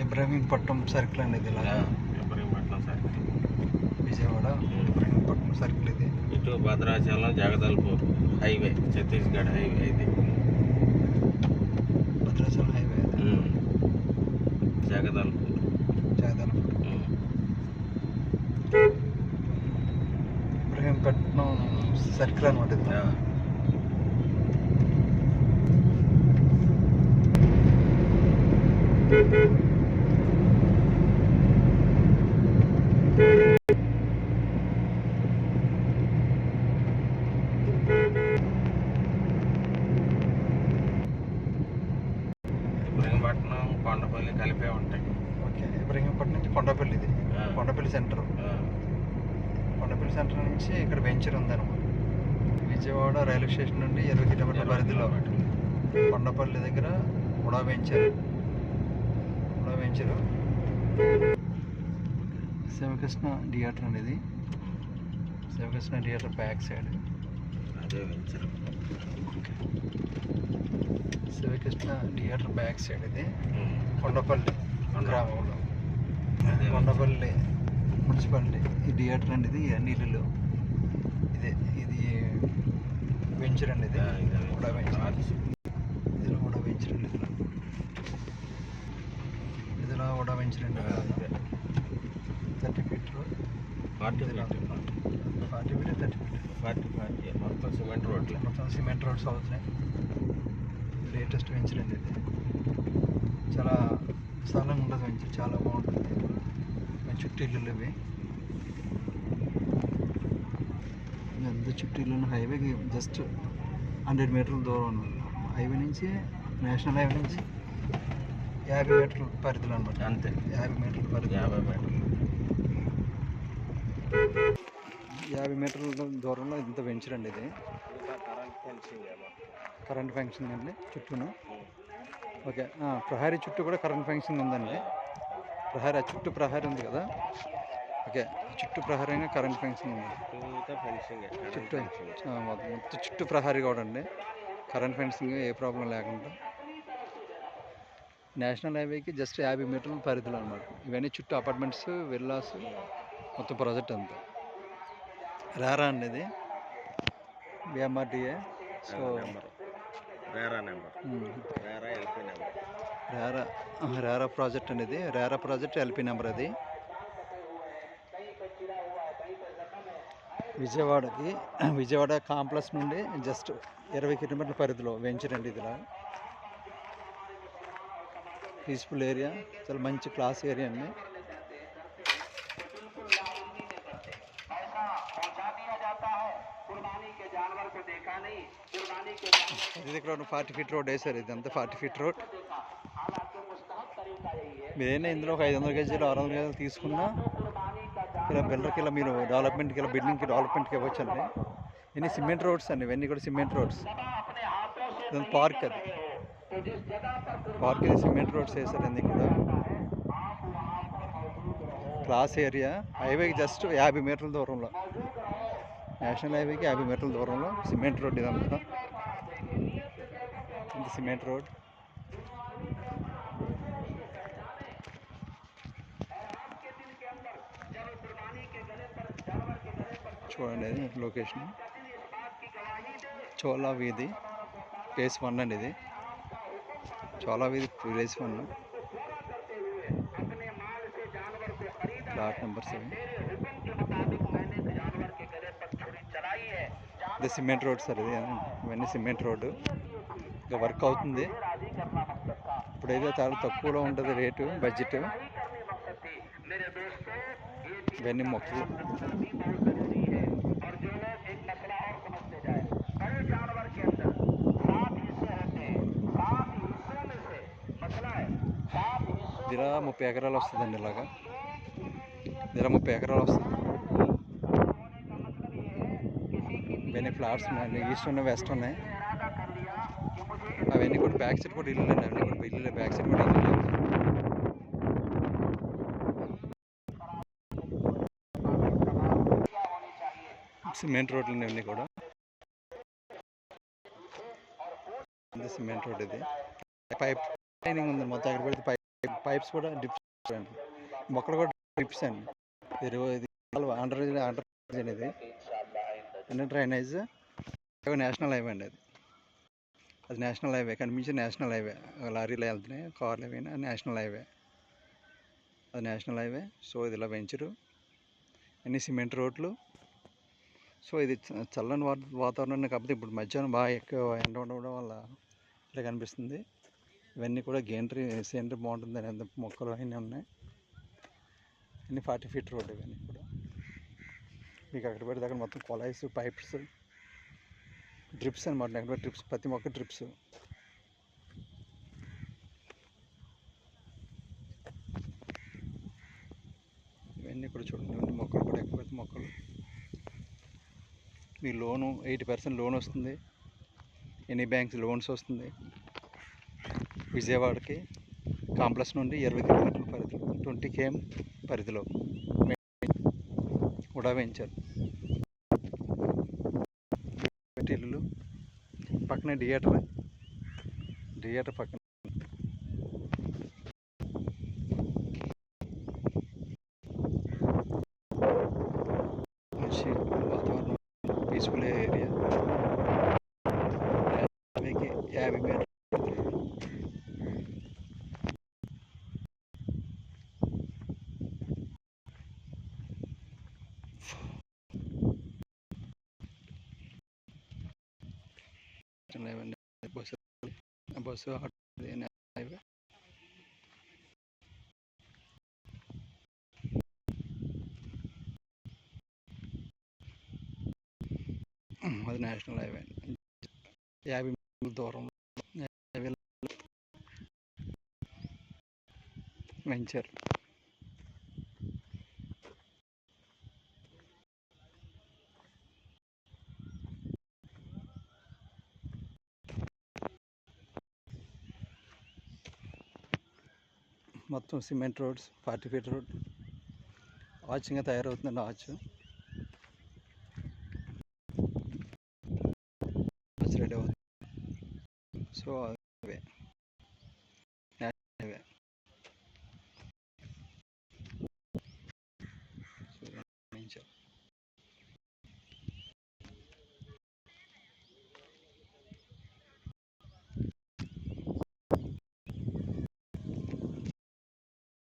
Ibrahimpatnam circle అండి ఇది. Ibrahimpatnam circle, Vijayawada Ibrahimpatnam circle ఇది. ఇటు భద్రాచలం జగదల్పూర్ హైవే, ఛత్తీస్గఢ్ హైవే ఇది. భద్రాచలం హైవే జగదల్పూర్. ఇబ్రహీంపట్నం సర్కిల్ అనమాట ఇది. ఇబ్రహీంపట్నం కొండపల్లి కలిపే ఉంటాయి. ఓకే, ఇబ్రహీంపట్నం నుంచి కొండపల్లి ఇది. కొండపల్లి సెంటర్. కొండపల్లి సెంటర్ నుంచి ఇక్కడ వెంచర్ ఉందన్నమాట. విజయవాడ రైల్వే స్టేషన్ నుండి 20 కిలోమీటర్ల పరిధిలో కొండపల్లి దగ్గర ఉడా వెంచరు. శివకృష్ణ థియేటర్ అనేది. శివకృష్ణ థియేటర్ బ్యాక్ సైడ్ అదే venture. Sivakrishna theatre back side ఇది. కొండపల్లి గ్రామంలో, కొండపల్లి మున్సిపాలిటీ ఈ థియేటర్ అండి. ఇది నీళ్ళు ఇదే. ఇది వెంచర్ అండి. ఇది కూడా వెంచర్. ఇదిలో కూడా వెంచర్ అండి. ఇదిలో కూడా వెంచర్ అండి. 30 feet road, 40 feet, 40 feet 30 feet 40 మొత్తం సిమెంట్ రోడ్లు. మొత్తం సిమెంట్ రోడ్స్ అవుతున్నాయి. లేటెస్ట్ వెంచర్ అండి ఇది. చాలా విశాలంగా ఉంటుంది వెంచర్, చాలా బాగుంటుంది. చుట్టూ ఇల్లులు ఇవి. ఇదంతా చుట్టూ ఇల్లు. హైవేకి జస్ట్ 100 మీటర్ల దూరం ఉంది. హైవే నుంచి, నేషనల్ హైవే నుంచి 50 మీటర్ల పరిధిలో అనమాట. అంతే, 50 మీటర్ల పరిధి. 50 మీటర్లు. 50 మీటర్ల దూరంలో ఇంత వెంచర్ అండి ఇది. కరెంట్ ఫెన్సింగ్ అండి చుట్టూను. ఓకే, ప్రహారీ చుట్టూ కూడా కరెంట్ ఫెన్సింగ్ ఉందండి. ప్రహారీ చుట్టూ ప్రహారీ ఉంది కదా. ఓకే, చుట్టూ ప్రహారీగా కరెంట్ ఫెన్సింగ్ ఉంది. చుట్టూ ప్రహారీ కూడా అండి. కరెంట్ ఫెన్సింగ్ ఏ ప్రాబ్లం లేకుండా. నేషనల్ హైవేకి జస్ట్ 50 మీటర్ల పరిధిలో అనమాట. ఇవన్నీ చుట్టూ అపార్ట్మెంట్స్, విల్లాస్, మొత్తం ప్రాజెక్ట్ అంతా. రారా అండి ఇది, బిఎంఆర్టీఏ. సో రారా ప్రాజెక్ట్ అండి ఇది. రారా ప్రాజెక్ట్ ఎల్పీ నెంబర్ అది. విజయవాడ కాంప్లెక్స్ నుండి జస్ట్ 20 కిలోమీటర్ల పరిధిలో వెంచర్ అండి. ఇదిలా పీస్ఫుల్ ఏరియా, చాలా మంచి క్లాస్ ఏరియా అండి. ఇది ఇక్కడ 40 ఫీట్ రోడ్ వేసారు. ఇదంతా 40 ఫీట్ రోడ్. మీరైనా ఇందులో ఒక 500 కేజీలు 600 కేజీలు తీసుకున్నా ఇలా బిల్డర్కి, ఇలా మీరు డెవలప్మెంట్కి, ఇలా బిల్డింగ్కి డెవలప్మెంట్కి ఇవ్వచ్చండి. ఇవన్నీ సిమెంట్ రోడ్స్ అండి. ఇవన్నీ కూడా సిమెంట్ రోడ్స్. ఇదంతా పార్క్. అది పార్క్. ఇది సిమెంట్ రోడ్స్ వేసారు అన్నీ కూడా. Class area. హైవేకి జస్ట్ 50 మీటర్ల దూరంలో, నేషనల్ హైవేకి 50 మీటర్ల దూరంలో సిమెంట్ రోడ్. ఇదంతా సిమెంట్ రోడ్. చూడండి, అది లొకేషన్. చోలా వీధి ఫేజ్ 1 అండి ఇది. చోలా వీధి ఫేజ్ 1, ప్లాట్ నెంబర్ 7. ఇది సిమెంట్ రోడ్ సార్. ఇది ఇవన్నీ సిమెంట్ రోడ్డు. ఇంకా వర్క్ అవుతుంది. ఇప్పుడైతే చాలా తక్కువలో ఉంటుంది రేటు, బడ్జెట్. ఇవన్నీ మొక్కలు. ఇలా 30 ఎకరాలు వస్తుందండి. ఇలాగా ఇలా 30 ఎకరాలు వస్తుంది. ఇవన్నీ ఫ్లాట్స్ ఉన్నాయండి. ఈస్ట్ ఉన్నాయి, వెస్ట్ ఉన్నాయి. అవన్నీ కూడా బ్యాక్ సైడ్ కూడా ఇల్లు అండి. అవన్నీ కూడా ఇల్లు, బ్యాక్ సైడ్ కూడా ఇల్లు. సిమెంట్ రోడ్లు ఇవన్నీ కూడా. సిమెంట్ రోడ్ ఇది. పైప్ లైనింగ్ ఉంది మొత్తం. అక్కడ పెడితే పైప్ పైప్స్ కూడా డ్రిప్స్ అండి, మొక్కలు కూడా డ్రిప్స్ అండి. ఇది అండర్ అనేది అండర్ డ్రైనేజ్ నేషనల్ హైవే అండి. అది నేషనల్ హైవే, కనిపించే నేషనల్ హైవే. లారీలు వెళ్తున్నాయి, కార్లు అయినా నేషనల్ హైవే, అది నేషనల్ హైవే. సో ఇది ఇలా వెంచరు, అన్ని సిమెంట్ రోడ్లు. సో ఇది చల్లని వాతావరణం కాకపోతే ఇప్పుడు మధ్యాహ్నం బాగా ఎక్కువ ఎండ ఉండడం వల్ల ఇలా కనిపిస్తుంది. ఇవన్నీ కూడా సీనరీ బాగుంటుంది అనేది మొక్కలు అన్నీ ఉన్నాయి. అన్ని 40 ఫీట్ రోడ్. ఇవన్నీ కూడా మీకు అక్కడ పెడితే అక్కడ మొత్తం కొలాయిస్, పైప్స్, డ్రిప్స్ అనమాట. ఎక్కడ డ్రిప్స్, ప్రతి మొక్క డ్రిప్స్. ఇవన్నీ కూడా చూడండి, ఇవన్నీ మొక్కలు కూడా ఎక్కువ మొక్కలు. మీ లోను 80% లోన్ వస్తుంది. ఎనీ బ్యాంక్స్ లోన్స్ వస్తుంది. విజయవాడకి కాంప్లెక్స్ నుండి 20 కిలోమీటర్ల పరిధిలో 20 km పరిధిలో కూడా వెంచర్. ఇల్లు పక్కనే థియేటర్ పక్కన మంచి వాతావరణం, పీస్ఫుల్ ఏరియా. 50 మీటర్లు బస్సు హైవే. అది నేషనల్ హైవే. 50 మీటర్ల దూరంలో వెంచర్. మొత్తం సిమెంట్ రోడ్స్, 40 ఫీట్ రోడ్. ఆర్చింగ్గా తయారవుతుందండి. ఆర్చ్ రెడీ అవుతుంది. సో అవే నేషనల్ హైవే.